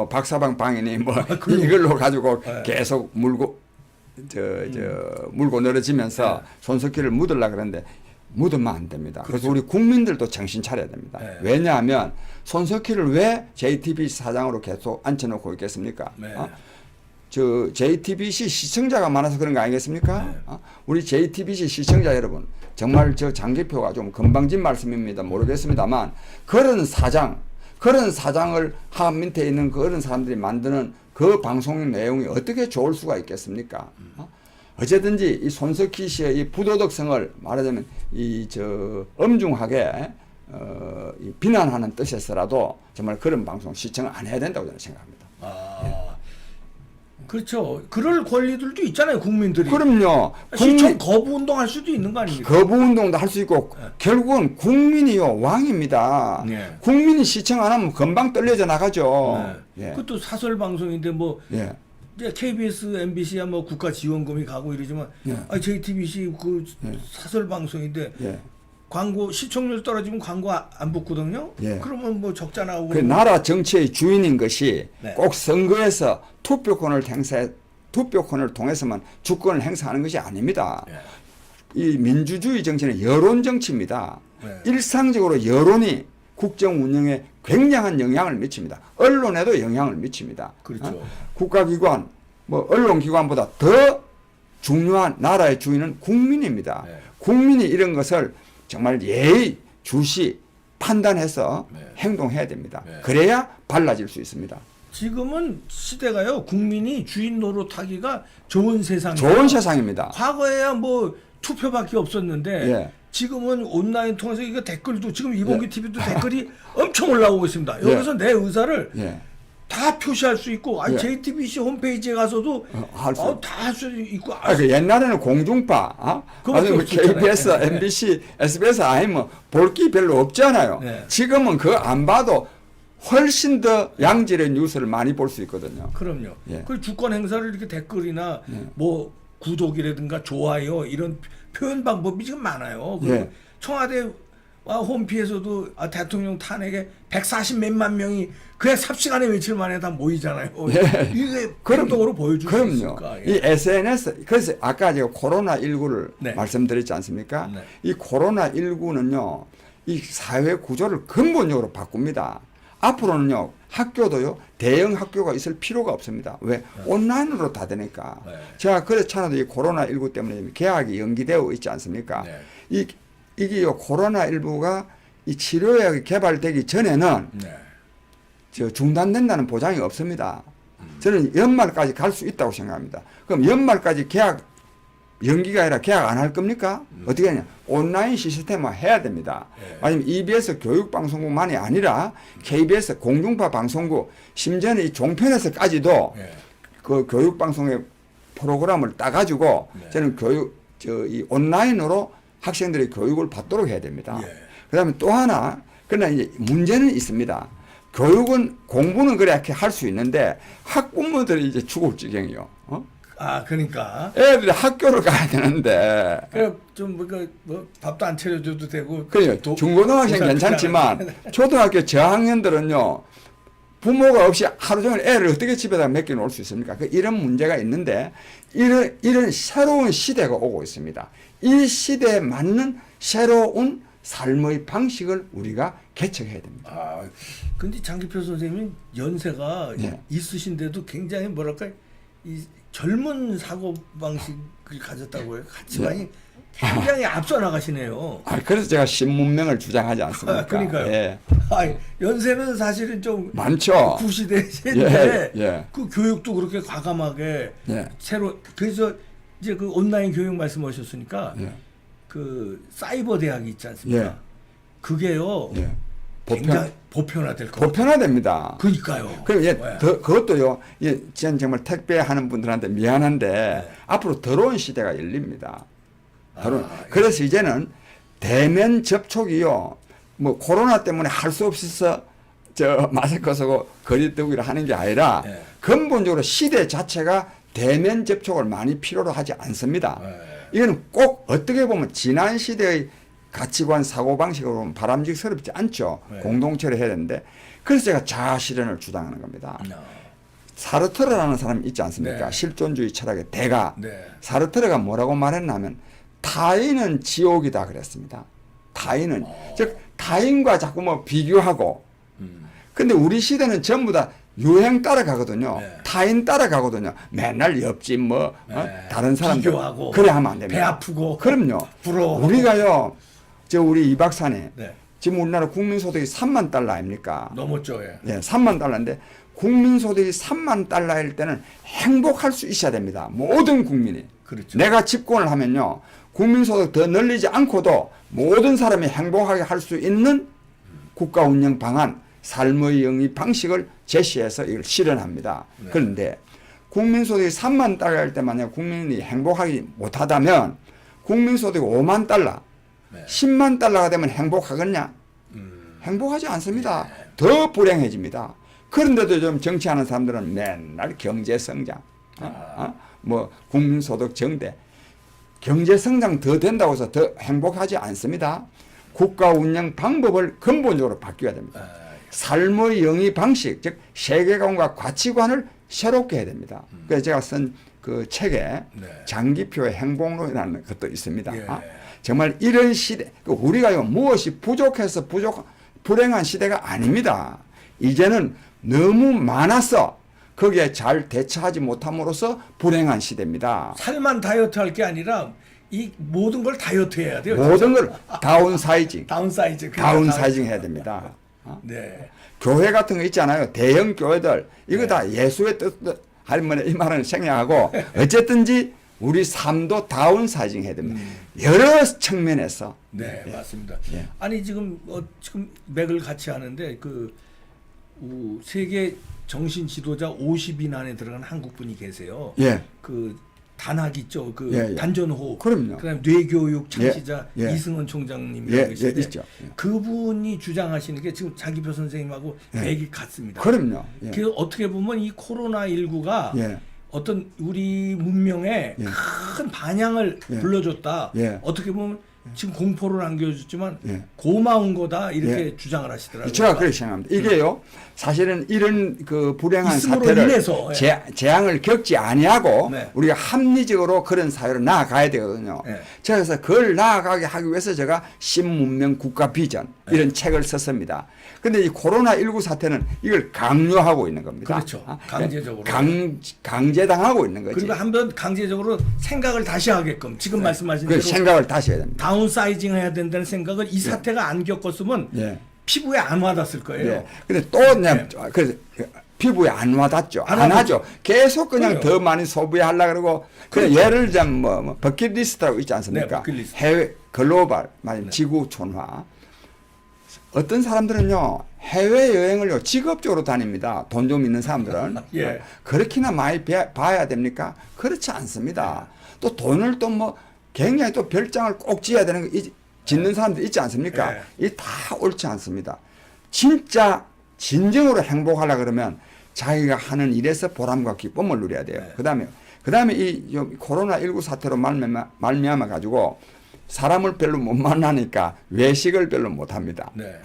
박사방 방이니 뭐 이걸로 가지고 계속 물고 물고 늘어지면서 손석희를 묻으려 그러는데 묻으면 안 됩니다. 그래서 우리 국민들도 정신 차려야 됩니다. 왜냐하면 손석희를 왜 JTBC 사장으로 계속 앉혀놓고 있겠습니까? 저 JTBC 시청자가 많아서 그런 거 아니겠습니까? 우리 JTBC 시청자 여러분, 정말 저 장기표가 좀 건방진 말씀입니다. 모르겠습니다만 그런 사장을 한 밑에 있는 그런 사람들이 만드는 그 방송 내용이 어떻게 좋을 수가 있겠습니까? 어쨌든지 이 손석희 씨의 이 부도덕성을 말하자면 엄중하게 이 비난하는 뜻에서라도 정말 그런 방송 시청을 안 해야 된다고 저는 생각합니다. 그렇죠. 그럴 권리들도 있잖아요, 국민들이. 그럼요. 시청 거부 운동할 수도 있는 거 아닙니까? 거부 운동도 할 수 있고 결국은 국민이요 왕입니다. 국민이 시청 안 하면 금방 떨려져 나가죠. 그것도 사설 방송인데 뭐 이제 KBS, MBC야 뭐 국가 지원금이 가고 이러지만 JTBC 그 사설 방송인데 광고 시청률 떨어지면 광고 안 붙거든요. 그러면 뭐 적자 나오고. 그 나라 정치의 주인인 것이 꼭 선거에서 투표권을 통해서만 주권을 행사하는 것이 아닙니다. 이 민주주의 정치는 여론 정치입니다. 일상적으로 여론이 국정 운영에 굉장한 영향을 미칩니다. 언론에도 영향을 미칩니다. 그렇죠. 국가기관, 뭐 언론기관보다 더 중요한 나라의 주인은 국민입니다. 국민이 이런 것을 정말 예의, 주시, 판단해서 행동해야 됩니다. 그래야 달라질 수 있습니다. 지금은 시대가요, 국민이 주인 노릇하기가 좋은 세상이에요. 좋은 세상입니다. 과거에야 뭐 투표밖에 없었는데 지금은 온라인 통해서 이거 댓글도 지금 이봉규 TV도 댓글이 엄청 올라오고 있습니다. 여기서 내 의사를 다 표시할 수 있고 JTBC 홈페이지에 가서도 다 할 수 있고 그 옛날에는 공중파 아니면 KBS, MBC, SBS 아니면 볼 게 별로 없잖아요. 지금은 그거 안 봐도 훨씬 더 양질의 뉴스를 많이 볼 수 있거든요. 그럼요. 그 주권 행사를 이렇게 댓글이나 뭐 구독이라든가 좋아요 이런 표현 방법이 지금 많아요. 청와대 홈피에서도 대통령 탄핵에 140 몇만 명이 그냥 삽시간에 며칠 만에 다 모이잖아요. 이게 행동으로 보여줄 수 있을까? 이 SNS, 그래서 아까 제가 코로나19를 말씀드렸지 않습니까? 이 코로나19는요, 이 사회 구조를 근본적으로 바꿉니다. 앞으로는요, 학교도요, 대형 학교가 있을 필요가 없습니다. 왜? 온라인으로 다 되니까. 제가 그렇잖아도 이 코로나19 때문에 개학이 연기되어 있지 않습니까? 이게요, 코로나19가 이 치료약이 개발되기 전에는 중단된다는 보장이 없습니다. 저는 연말까지 갈 수 있다고 생각합니다. 그럼 연말까지 연기가 아니라 계약 안 할 겁니까? 어떻게 하냐? 온라인 시스템화 해야 됩니다. 아니면 EBS 교육방송국만이 아니라 KBS 공중파 방송국, 심지어는 이 종편에서까지도 그 교육방송의 프로그램을 따가지고 저는 이 온라인으로 학생들의 교육을 받도록 해야 됩니다. 그 다음에 또 하나, 그러나 이제 문제는 있습니다. 공부는 그렇게 할 수 있는데 학부모들이 이제 죽을 지경이요. 그러니까 애들이 학교를 가야 되는데 좀 밥도 안 차려줘도 되고 그래요. 중고등학생 괜찮지만 초등학교 저학년들은요 부모가 없이 하루 종일 애를 어떻게 집에다 맡겨 놓을 수 있습니까? 이런 문제가 있는데 이런 새로운 시대가 오고 있습니다. 이 시대에 맞는 새로운 삶의 방식을 우리가 개척해야 됩니다. 근데 장기표 선생님은 연세가 있으신데도 굉장히 뭐랄까 이 젊은 사고 방식을 가졌다고 해요. 가치관이 굉장히 앞서 나가시네요. 그래서 제가 신문명을 주장하지 않습니까? 그러니까요. 예. 연세는 사실은 좀 많죠. 구시대인데 예. 그 교육도 그렇게 과감하게 예. 새로 그래서 이제 그 온라인 교육 말씀하셨으니까 예. 그 사이버 대학이 있지 않습니까? 예. 그게요. 예. 굉장히 보편화될 것 같아요. 보편화됩니다. 그러니까요. 그럼 예, 네. 그것도요. 예, 저는 정말 택배하는 분들한테 미안한데 네. 앞으로 더러운 시대가 열립니다. 예. 그래서 이제는 대면 접촉이요. 뭐 코로나 때문에 할 수 없어서 저 마스크 쓰고 거리 두기를 하는 게 아니라 네. 근본적으로 시대 자체가 대면 접촉을 많이 필요로 하지 않습니다. 네. 이거는 꼭 어떻게 보면 지난 시대의 가치관 사고방식으로 보면 바람직스럽지 않죠. 네. 공동체를 해야 되는데 그래서 제가 자아실현을 주장하는 겁니다. 야. 사르트르라는 사람이 있지 않습니까? 네. 실존주의 철학의 대가. 네. 사르트르가 뭐라고 말했냐면 타인은 지옥이다 그랬습니다. 타인은 즉 타인과 자꾸 뭐 비교하고 근데 우리 시대는 전부 다 유행 따라가거든요. 네. 타인 따라가거든요. 맨날 옆집 뭐 네. 다른 사람들 비교하고 그래 하면 안 됩니다. 배 아프고 그럼요. 부러워. 우리가요. 저 우리 이 박사님 네. 지금 우리나라 국민소득이 3만 달러 아닙니까? 넘었죠. 예. 예, 3만 달러인데 국민소득이 3만 달러일 때는 행복할 수 있어야 됩니다. 모든 국민이. 그렇죠. 내가 집권을 하면요. 국민소득 더 늘리지 않고도 모든 사람이 행복하게 할 수 있는 국가 운영 방안, 삶의 영위 방식을 제시해서 이걸 실현합니다. 네. 그런데 국민소득이 3만 달러일 때 만약 국민이 행복하지 못하다면 국민소득이 5만 달러, 네. 10만 달러가 되면 행복하겠냐? 행복하지 않습니다. 더 불행해집니다. 그런데도 좀 정치하는 사람들은 맨날 경제성장, 뭐 국민소득 정대, 경제성장 더 된다고 해서 더 행복하지 않습니다. 국가 운영 방법을 근본적으로 바뀌어야 됩니다. 삶의 영위 방식, 즉 세계관과 가치관을 새롭게 해야 됩니다. 그래서 제가 쓴 그 책에 네. 장기표의 행복론이라는 것도 있습니다. 예. 정말 이런 시대, 우리가요 무엇이 부족해서 불행한 시대가 아닙니다. 이제는 너무 많아서 거기에 잘 대처하지 못함으로써 불행한 시대입니다. 살만 다이어트 할 게 아니라 이 모든 걸 다이어트 해야 돼요. 모든 걸 다운사이징, 다운사이즈. 다운사이징 해야 됩니다. 네. 교회 같은 거 있잖아요. 대형 교회들 이거 다 예수의 뜻 할머니 이 말은 생략하고 어쨌든지 우리 삶도 다운사이징 해야 됩니다. 여러 측면에서. 네, 맞습니다. 예. 아니 지금 맥을 같이 하는데 세계 정신 지도자 50인 안에 들어간 한국 분이 계세요. 예. 그 단학 있죠. 그 예, 예. 단전호흡. 그럼요. 그다음에 뇌교육 창시자 예, 예. 이승원 총장님이라고 예, 계신데 있죠. 예. 그분이 주장하시는 게 지금 장기표 선생님하고 예. 맥이 같습니다. 그럼요. 예. 그 어떻게 보면 이 코로나19가 예. 어떤 우리 문명에 예. 큰 반향을 예. 불러줬다. 예. 어떻게 보면 지금 공포를 안겨줬지만 예. 고마운 거다 이렇게 예. 주장을 하시더라고요. 제가 그렇게 생각합니다. 이게요, 사실은 이런 그 불행한 있음으로 사태를 인해서, 예. 재앙을 겪지 아니하고 네. 우리가 합리적으로 그런 사회로 나아가야 되거든요. 네. 제가 그래서 그걸 나아가게 하기 위해서 제가 신문명 국가 비전 이런 책을 썼습니다. 근데 이 코로나19 사태는 이걸 강요하고 있는 겁니다. 그렇죠. 강제적으로. 강제당하고 있는 거지. 그리고 한번 강제적으로 생각을 다시 하게끔 지금 말씀하신 그 대로 생각을 다시 해야 됩니다. 다운사이징 해야 된다는 생각을 이 사태가 안 겪었으면 예. 피부에 안 와닿았을 거예요. 예. 근데 또 그냥 그래서 피부에 안 와닿죠. 안 하죠. 계속 그냥 그래요. 더 많이 소비하려 그러고 그냥 그렇죠. 예를 들자면 뭐 버킷리스트라고 있지 않습니까? 네, 버킷리스트. 해외 글로벌 말하면 지구 촌화. 어떤 사람들은요 해외 여행을요 직업적으로 다닙니다. 돈 좀 있는 사람들은 예. 그렇게나 많이 봐야 됩니까? 그렇지 않습니다. 또 돈을 또 뭐 굉장히 또 별장을 꼭 지어야 되는 거 짓는 사람들 있지 않습니까? 예. 이 다 옳지 않습니다. 진짜 진정으로 행복하려 그러면 자기가 하는 일에서 보람과 기쁨을 누려야 돼요. 네. 그다음에 이 코로나19 사태로 말미암아 가지고 사람을 별로 못 만나니까 외식을 별로 못 합니다. 네.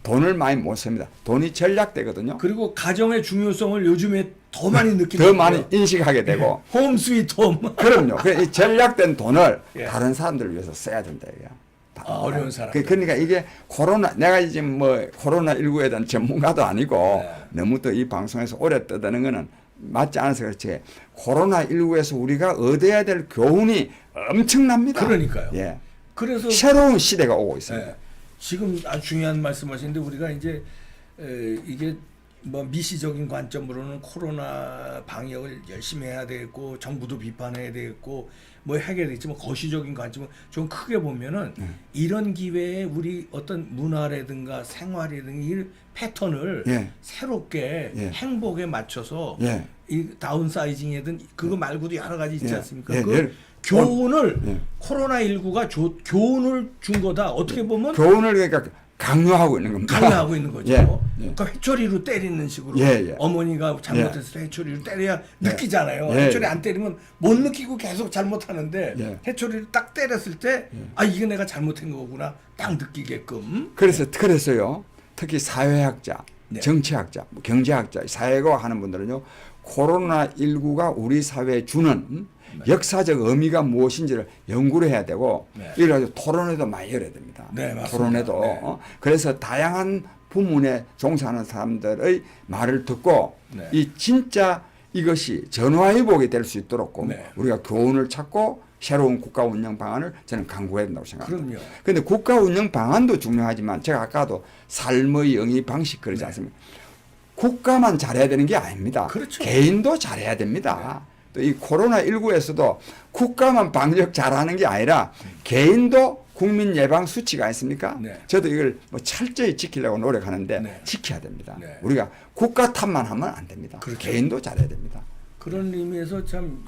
돈을 많이 못 씁니다. 돈이 전략되거든요. 그리고 가정의 중요성을 요즘에 더 많이 느끼는 더 많이 인식하게 되고. 홈 스위트 홈. 그럼요. 이 전략된 돈을 예. 다른 사람들을 위해서 써야 된다 이거야. 어려운 사람. 그러니까 이게 내가 지금 뭐 코로나19에 대한 전문가도 아니고 네. 너무 또 이 방송에서 오래 떠드는 거는 맞지 않아서 그렇지 코로나19에서 우리가 얻어야 될 교훈이 엄청납니다. 그러니까요. 예. 그래서 새로운 시대가 오고 있습니다. 예, 지금 아주 중요한 말씀하시는데 우리가 이제 이게 뭐 미시적인 관점으로는 코로나 방역을 열심히 해야 되겠고 정부도 비판해야 되겠고 뭐 해야 되겠지만 거시적인 관점은 좀 크게 보면은 이런 기회에 우리 어떤 문화라든가 생활이든가 이 패턴을 예. 새롭게 예. 행복에 맞춰서 예. 이 다운사이징이든 그거 말고도 여러 가지 있지 예. 않습니까? 예. 그 예. 교훈을 예. 코로나19가 교훈을 준 거다. 어떻게 보면 교훈을 그러니까 강요하고 있는 겁니다. 강요하고 있는 거죠. 예. 예. 그러니까 회초리로 때리는 식으로 예, 예. 어머니가 잘못해서 회초리로 때려야 느끼잖아요. 예, 회초리 예. 안 때리면 못 느끼고 계속 잘못하는데 예. 회초리를 딱 때렸을 때 아 이게 내가 잘못한 거구나 딱 느끼게끔. 그래서요. 특히 사회학자, 네. 정치학자, 뭐 경제학자, 사회과 하는 분들은요. 코로나19가 우리 사회에 주는 역사적 의미가 무엇인지를 연구를 해야 되고 네. 이걸 가지고 토론회도 많이 열어야 됩니다. 네, 맞습니다. 토론회도. 네. 그래서 다양한 부문에 종사하는 사람들의 말을 듣고 네. 이 진짜 이것이 전화위복이 될 수 있도록 네. 우리가 교훈을 찾고 새로운 국가 운영 방안을 저는 강구해야 된다고 생각합니다. 그럼요. 그런데 국가 운영 방안도 중요하지만 제가 아까도 삶의 영위 방식 그러지 네. 않습니까? 국가만 잘해야 되는 게 아닙니다. 그렇죠. 개인도 잘해야 됩니다. 또 이 코로나19에서도 국가만 방역 잘하는 게 아니라 개인도 국민 예방 수치가 있습니까? 네. 저도 이걸 뭐 철저히 지키려고 노력하는데 네. 지켜야 됩니다. 네. 우리가 국가 탓만 하면 안 됩니다. 그렇죠. 개인도 잘해야 됩니다. 그런 의미에서 참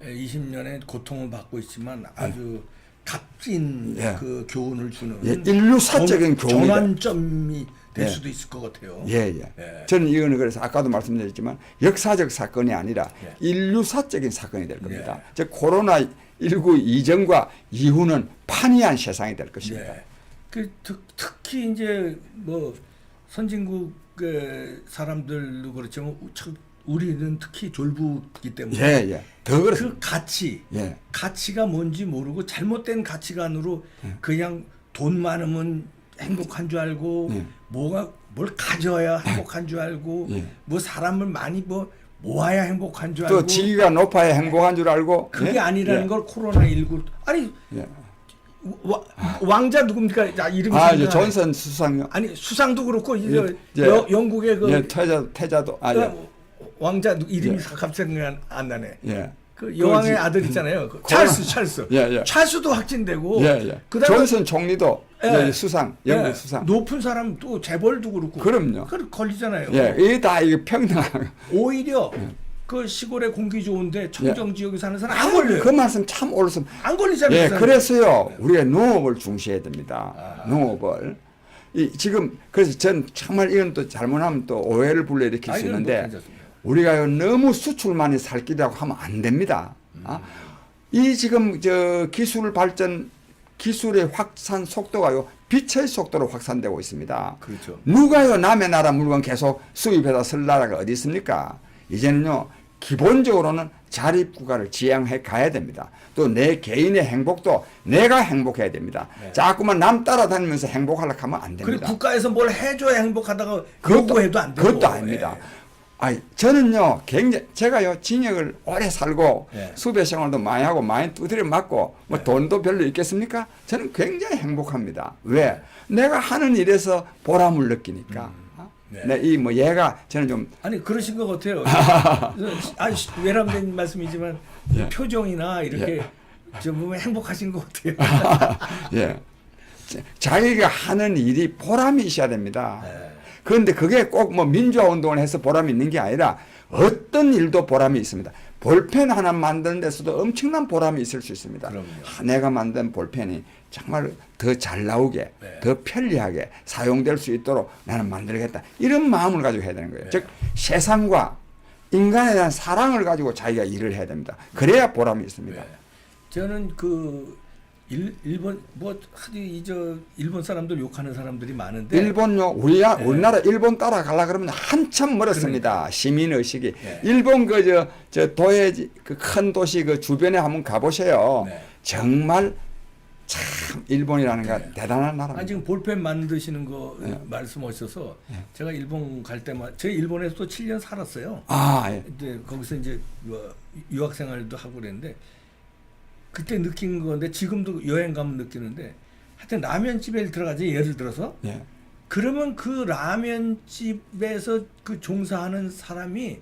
2020년에 고통을 받고 있지만 아주 값진 예. 그 교훈을 주는 예, 인류사적인 교훈이다. 전환점이 될 예. 수도 있을 것 같아요. 예. 예. 저는 이거는 그래서 아까도 말씀드렸지만 역사적 사건이 아니라 예. 인류사적인 사건이 될 겁니다. 예. 즉 코로나19 이전과 이후는 판이한 세상이 될 것입니다. 예. 그 특히 이제 뭐 선진국의 사람들도 그렇지만 우리는 특히 졸부기 때문에 예. 더 그렇습니다. 그 가치, 예. 가치가 뭔지 모르고 잘못된 가치관으로 그냥 돈 많으면 행복한 줄 알고 예. 뭘 가져야 행복한 줄 알고 예. 뭐 사람을 많이 모아야 행복한 줄 또 알고 지위가 높아야 행복한 줄 알고 그게 예? 아니라는 예. 걸 코로나19 아니 예. 왕자 누굽니까? 이름이 이제 생각나네. 존슨 수상요. 아니 수상도 그렇고 이제 예. 영국의 그 예, 태자도 왕자 이름이 예. 갑자기 생각 안 나네. 예. 그 여왕의 그 아들 있잖아요. 그 코로나- 찰스. 예. 찰스도 확진되고. 예. 그다음에 존슨 총리도 예. 수상, 영국 예, 수상. 높은 사람 또 재벌도 그렇고. 그럼요. 걸리잖아요. 예, 이게 다 이게 평등한. 오히려 그 시골에 공기 좋은데 청정 지역에 사는 사람 안 걸려요. 그 말씀 참 옳습니다. 안 걸리잖아요. 예, 그 사람은. 그래서요, 우리가 농업을 중시해야 됩니다. 농업을. 지금, 그래서 전 정말 이건 또 잘못하면 또 오해를 불러일으킬 수 이건 뭐 있는데, 괜찮습니다. 우리가 너무 수출만이 살 길이라고 하면 안 됩니다. 이 지금 기술 발전, 기술의 확산 속도가요, 빛의 속도로 확산되고 있습니다. 그렇죠. 누가요, 남의 나라 물건 계속 수입해다 쓸 나라가 어디 있습니까? 이제는요, 기본적으로는 자립국가를 지향해 가야 됩니다. 또 내 개인의 행복도 내가 행복해야 됩니다. 네. 자꾸만 남 따라다니면서 행복하려고 하면 안 그리고 됩니다. 국가에서 뭘 해줘야 행복하다가 요구해도 안 되고. 그것도 아닙니다. 저는요, 굉장히, 제가요, 징역을 오래 살고, 예. 수배 생활도 많이 하고, 많이 두드려 맞고, 뭐 돈도 별로 있겠습니까? 저는 굉장히 행복합니다. 왜? 내가 하는 일에서 보람을 느끼니까. 네. 얘가, 저는 좀, 아니 그러신 것 같아요. 외람된 말씀이지만 예. 표정이나 이렇게 좀 보면 행복하신 것 같아요. 예. 자기가 하는 일이 보람이 있어야 됩니다. 네. 그런데 그게 꼭 뭐 민주화 운동을 해서 보람이 있는 게 아니라 어떤 일도 보람이 있습니다. 볼펜 하나 만드는 데서도 엄청난 보람이 있을 수 있습니다. 그럼요. 내가 만든 볼펜이 정말 더 잘 나오게, 네. 더 편리하게 사용될 수 있도록 나는 만들겠다. 이런 마음을 가지고 해야 되는 거예요. 네. 즉 세상과 인간에 대한 사랑을 가지고 자기가 일을 해야 됩니다. 그래야 보람이 있습니다. 네. 저는 일본 일본 사람들 욕하는 사람들이 많은데 일본요, 우리나라 일본 따라가려 그러면 한참 멀었습니다. 그러니까. 시민 의식이. 네. 일본 저 도해 그 큰 도시 그 주변에 한번 가보세요. 네. 정말 참 일본이라는 게 대단한 나라입니다. 지금 볼펜 만드시는 거 네. 말씀하셔서 네. 제가 일본 갈 때만 제가 일본에서 또 7년 살았어요. 예. 근데 거기서 이제 유학 생활도 하고 그랬는데 그때 느낀 건데 지금도 여행 가면 느끼는데 하여튼 라면집에 들어가지 예를 들어서 예. 그러면 그 라면집에서 그 종사하는 사람이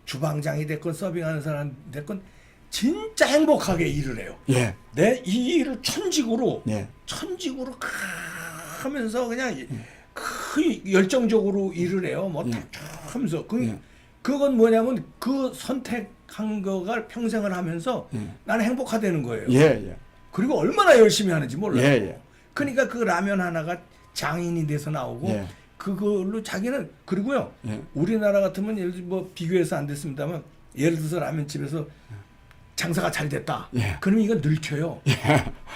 주방장이 됐건 서빙하는 사람 됐건 진짜 행복하게 일을 해요. 예. 내 이 일을 천직으로 예. 하면서 그냥 그 열정적으로 일을 해요. 뭐 탁 하면서 그건 뭐냐면 그 선택한 거가 평생을 하면서 나는 행복하다는 거예요. 예. 예. 그리고 얼마나 열심히 하는지 몰라요. 예. 예. 그러니까 그 라면 하나가 장인이 돼서 나오고 예. 그걸로 자기는 그리고요. 예. 우리나라 같으면 예를 들어 뭐 비교해서 안 됐습니다만 예를 들어서 라면집에서 장사가 잘 됐다. 예. 그러면 이건 늙혀요.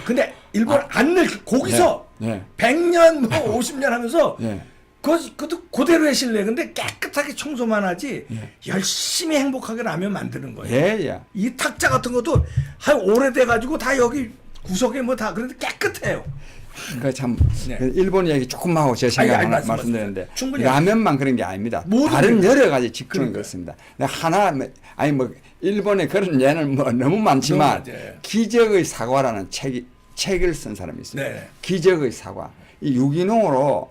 근데 일본 안 늙혀. 거기서 예. 100년 뭐 50년 하면서 예. 그것도 그대로 해실래. 근데 깨끗하게 청소만 하지 예. 열심히 행복하게 라면 만드는 거예요. 예. 예. 이 탁자 같은 것도 한 오래돼 가지고 다 여기 구석에 뭐 다 그런데 깨끗해요. 그 참 네. 일본 얘기 조금 하고 제 생각 하나 말씀드렸는데 충분히 라면만 그런 게 아닙니다. 모든 다른 게. 여러 가지 직종이 그러니까요. 그렇습니다. 하나 아니 뭐 일본에 그런 예는 뭐 너무 많지만 너무 많죠. 기적의 사과라는 책을 쓴 사람이 있습니다. 네. 기적의 사과. 이 유기농으로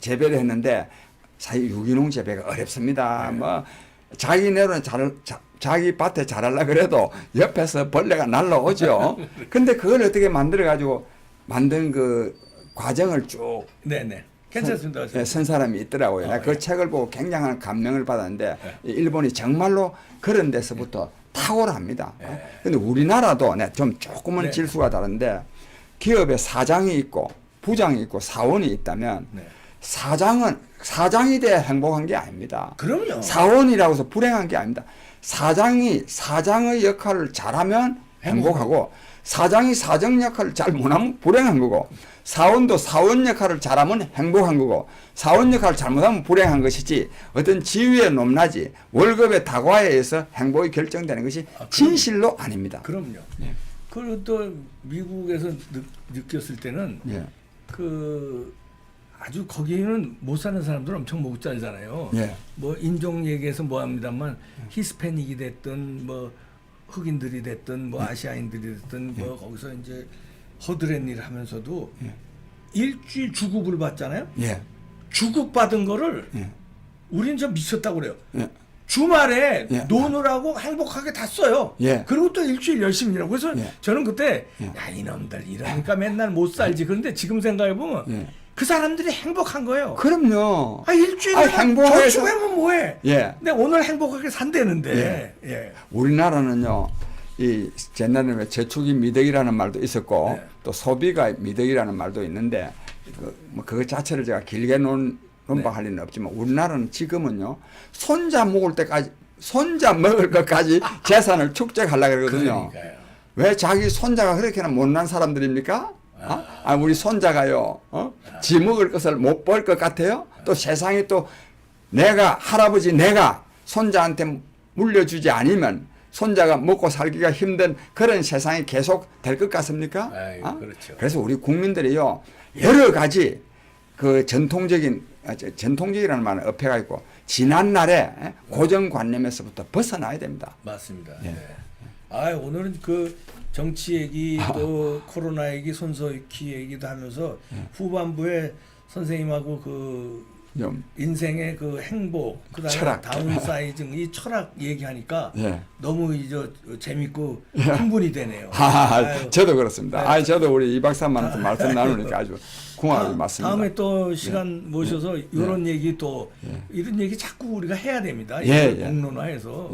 재배를 했는데 사실 유기농 재배가 어렵습니다. 네. 뭐 자기네로는 자기 밭에 자랄라 그래도 옆에서 벌레가 날라오죠. 근데 그걸 어떻게 만들어 가지고 만든 그 과정을 쭉 네네. 괜찮습니다. 쓴 사람이 있더라고요. 내가 그 예. 책을 보고 굉장한 감명을 받았는데 일본이 정말로 그런 데서부터 탁월합니다. 근데 우리나라도 좀 조금은 네. 질수가 다른데 기업에 사장이 있고 부장이 있고 사원이 있다면 네. 사장이 돼야 행복한 게 아닙니다. 그럼요. 사원이라고 해서 불행한 게 아닙니다. 사장이 사장의 역할을 잘하면 행복하고 사장이 사장 역할을 잘 못하면 불행한 거고 사원도 사원 역할을 잘하면 행복한 거고 사원 역할을 잘못하면 불행한 것이지 어떤 지위에 높낮이 월급의 다과에 의해서 행복이 결정되는 것이 진실로 아닙니다. 그럼요. 예. 그리고 또 미국에서 느꼈을 때는 예. 그 아주 거기는 못 사는 사람들은 엄청 못 살잖아요. 예. 뭐 인종 얘기해서 뭐 합니다만 히스패닉이 됐든 뭐 흑인들이 됐든 뭐 아시아인들이 됐든 뭐 거기서 이제 허드렛 일을 하면서도 일주일 주급을 받잖아요. 예. 주급 받은 거를 예. 우리는 좀 미쳤다고 그래요. 예. 주말에 예. 노느라고 행복하게 다 써요. 예. 그리고 또 일주일 열심히 일하고. 그래서 예. 저는 그때 예. 야 이놈들 이러니까 맨날 못 살지. 그런데 지금 생각해보면 예. 그 사람들이 행복한 거예요. 그럼요. 일주일에 행복해서 저축하면 뭐해. 예. 근데 오늘 행복하게 산다는데. 예. 우리나라는요, 이 옛날에 저축이 미덕이라는 말도 있었고, 네. 또 소비가 미덕이라는 말도 있는데, 뭐 그것 자체를 제가 길게 논박할 리는 없지만, 우리나라는 지금은요, 손자 먹을 것까지 재산을 축적하려고 그러거든요. 그러니까요. 왜 자기 손자가 그렇게나 못난 사람들입니까? 우리 손자가요, 지 먹을 것을 못 벌 것 같아요? 또 세상에 또 할아버지 내가 손자한테 물려주지 않으면 손자가 먹고 살기가 힘든 그런 세상이 계속 될 것 같습니까? 그렇죠. 그래서 우리 국민들이요, 여러 가지 그 전통적이라는 말은 어폐가 있고, 지난날의 고정관념에서부터 벗어나야 됩니다. 맞습니다. 예. 네. 오늘은 그 정치 얘기 또 코로나 얘기 손석희 얘기도 하면서 후반부에 선생님하고 그 좀 인생의 그 행복 그다음에 철학. 다운사이징 이 철학 얘기하니까 예. 너무 재밌고 흥분이 되네요. 아유. 저도 그렇습니다. 네. 저도 우리 이 박사님한테 말씀 나누니까 아주 궁합이 맞습니다. 다음에 또 시간 모셔서 이런 얘기 또 이런 얘기 자꾸 우리가 해야 됩니다. 공론화해서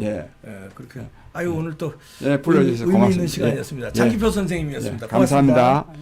그렇게 오늘 또 불러주셔서 의미 고맙습니다. 있는 시간이었습니다. 장기표 선생님이었습니다. 고맙습니다. 감사합니다.